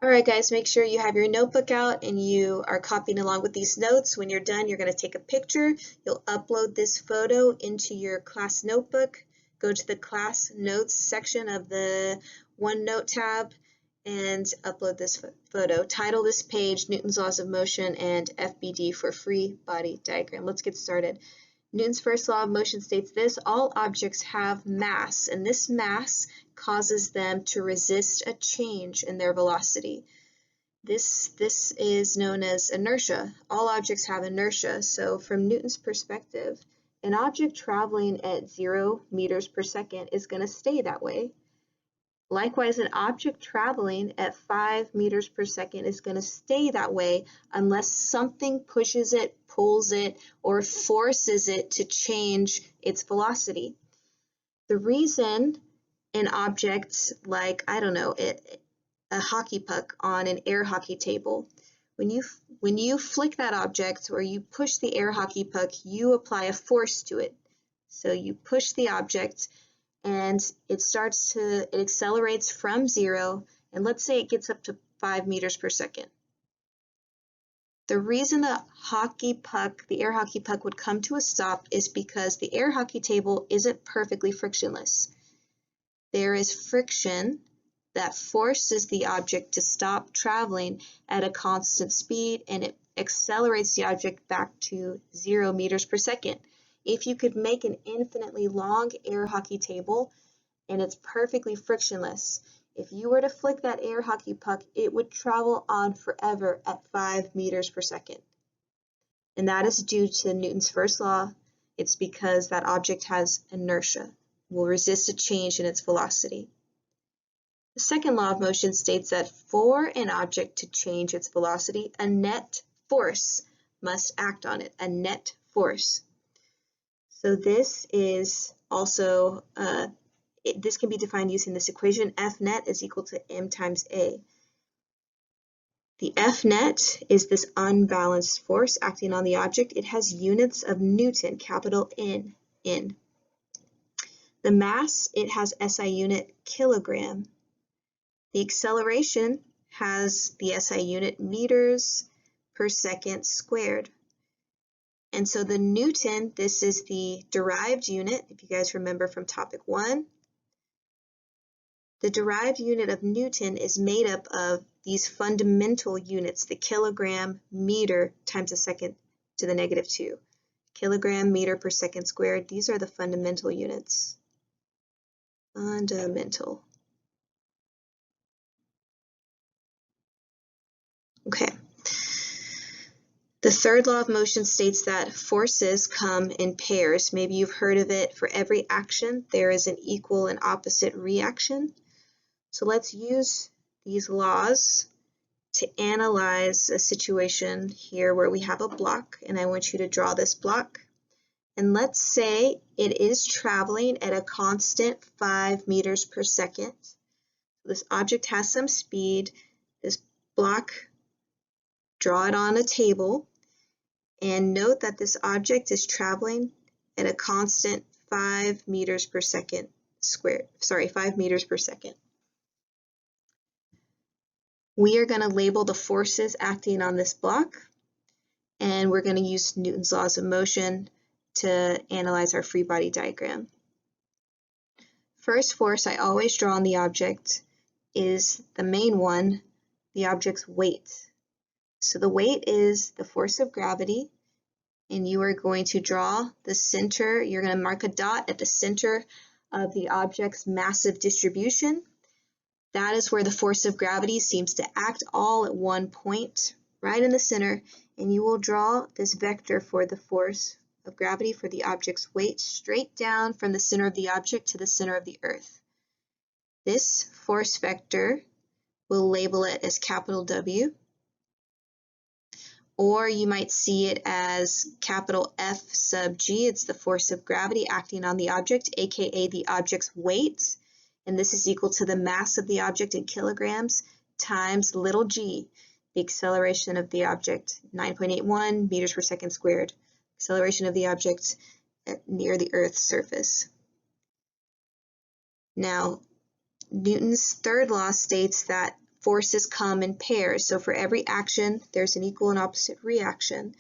All right, guys, make sure you have your notebook out and you are copying along with these notes. When you're done, you're going to take a picture. You'll upload this photo into your class notebook. Go to the class notes section of the OneNote tab and upload this photo. Title this page, Newton's Laws of Motion and FBD for Free Body Diagram. Let's get started. Newton's first law of motion states this: all objects have mass, and this mass causes them to resist a change in their velocity. This is known as inertia. All objects have inertia. So from Newton's perspective, an object traveling at 0 meters per second is going to stay that way. Likewise, an object traveling at 5 meters per second is going to stay that way unless something pushes it, pulls it, or forces it to change its velocity. The reason an object like, I don't know, a hockey puck on an air hockey table, when you flick that object or you push the air hockey puck, you apply a force to it. So you push the object and it accelerates from 0, and let's say it gets up to 5 meters per second. The reason the air hockey puck would come to a stop is because the air hockey table isn't perfectly frictionless. There is friction that forces the object to stop traveling at a constant speed, and it accelerates the object back to 0 meters per second. If you could make an infinitely long air hockey table and it's perfectly frictionless, if you were to flick that air hockey puck, it would travel on forever at 5 meters per second. And that is due to Newton's first law. It's because that object has inertia, will resist a change in its velocity. The second law of motion states that for an object to change its velocity, a net force must act on it, a net force. So this is also, this can be defined using this equation. F net is equal to m times a. The F net is this unbalanced force acting on the object. It has units of Newton, capital N. The mass, it has SI unit kilogram. The acceleration has the SI unit meters per second squared. And so the Newton, this is the derived unit, if you guys remember from topic 1. The derived unit of Newton is made up of these fundamental units, the kilogram, meter times a second to the negative 2. Kilogram, meter per second squared, these are the fundamental units. Fundamental. Okay. The third law of motion states that forces come in pairs. Maybe you've heard of it. For every action, there is an equal and opposite reaction. So let's use these laws to analyze a situation here where we have a block, and I want you to draw this block. And let's say it is traveling at a constant 5 meters per second. This object has some speed. This block, draw it on a table, and note that this object is traveling at a constant 5 meters per second squared. Sorry, 5 meters per second. We are going to label the forces acting on this block, and we're going to use Newton's laws of motion to analyze our free body diagram. First force I always draw on the object is the main one, the object's weight. So the weight is the force of gravity, and you are going to draw the center. You're going to mark a dot at the center of the object's massive distribution. That is where the force of gravity seems to act all at one point, right in the center, and you will draw this vector for the force of gravity for the object's weight straight down from the center of the object to the center of the earth. This force vector, we'll label it as capital W, or you might see it as capital F sub G. It's the force of gravity acting on the object, aka the object's weight, and this is equal to the mass of the object in kilograms times little g, the acceleration of the object, 9.81 meters per second squared, acceleration of the object near the Earth's surface. Now, Newton's third law states that forces come in pairs. So for every action, there's an equal and opposite reaction.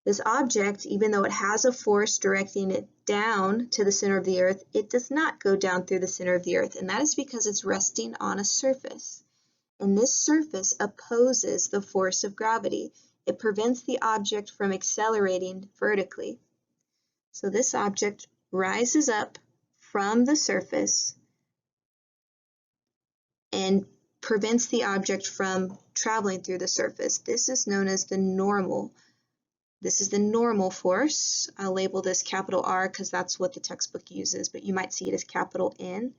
This object, even though it has a force directing it down to the center of the earth, it does not go down through the center of the earth, and that is because it's resting on a surface. And this surface opposes the force of gravity. It prevents the object from accelerating vertically. So this object rises up from the surface and prevents the object from traveling through the surface. This is known as the normal. This is the normal force. I'll label this capital R because that's what the textbook uses, but you might see it as capital N.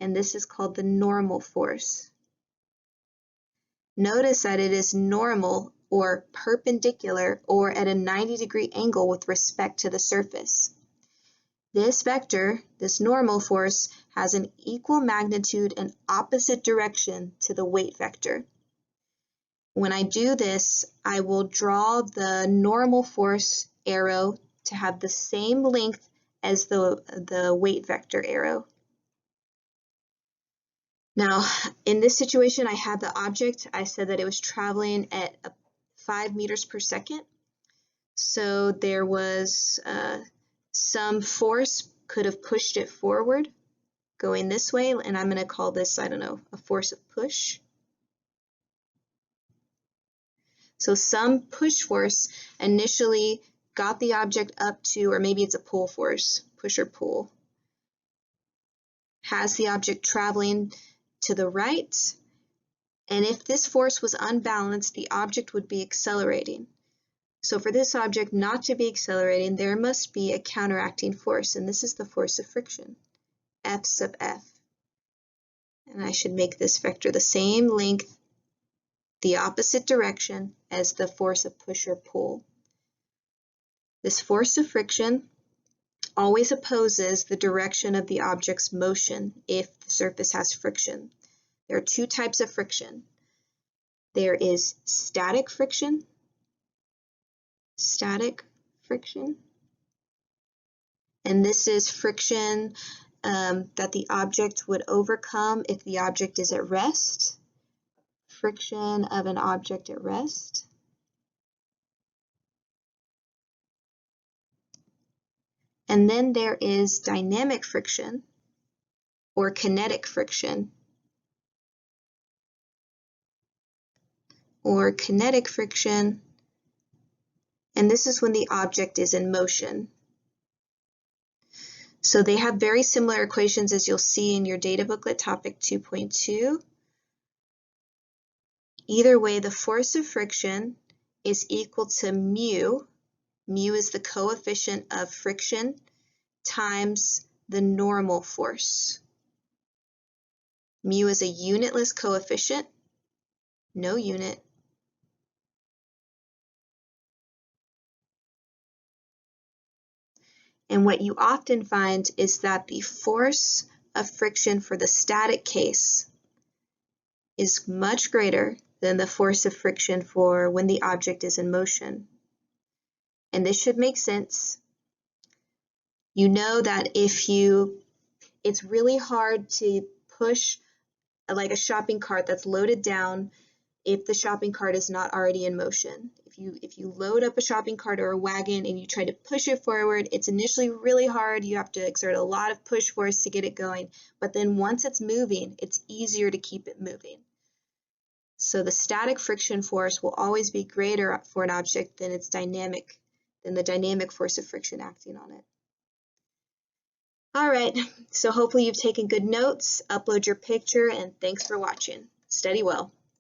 And this is called the normal force. Notice that it is normal or perpendicular or at a 90-degree angle with respect to the surface. This vector, this normal force, has an equal magnitude and opposite direction to the weight vector. When I do this, I will draw the normal force arrow to have the same length as the weight vector arrow. Now, in this situation, I had the object. I said that it was traveling at 5 meters per second. So there was some force could have pushed it forward going this way, and I'm going to call this, I don't know, a force of push. So some push force initially got the object up to, or maybe it's a pull force, push or pull, has the object traveling to the right, and if this force was unbalanced, the object would be accelerating. So for this object not to be accelerating, there must be a counteracting force, and this is the force of friction, F sub F. And I should make this vector the same length, the opposite direction as the force of push or pull. This force of friction always opposes the direction of the object's motion if the surface has friction. There are two types of friction. There is static friction, and this is friction that the object would overcome if the object is at rest. Friction of an object at rest. And then there is dynamic friction or kinetic friction. And this is when the object is in motion. So they have very similar equations as you'll see in your data booklet, topic 2.2. Either way, the force of friction is equal to mu. Mu is the coefficient of friction times the normal force. Mu is a unitless coefficient, no unit. And what you often find is that the force of friction for the static case is much greater than the force of friction for when the object is in motion. And this should make sense. You know that it's really hard to push like a shopping cart that's loaded down if the shopping cart is not already in motion. If you load up a shopping cart or a wagon and you try to push it forward, it's initially really hard. You have to exert a lot of push force to get it going. But then once it's moving, it's easier to keep it moving. So the static friction force will always be greater for an object than the dynamic force of friction acting on it. All right, so hopefully you've taken good notes, upload your picture, and thanks for watching. Study well.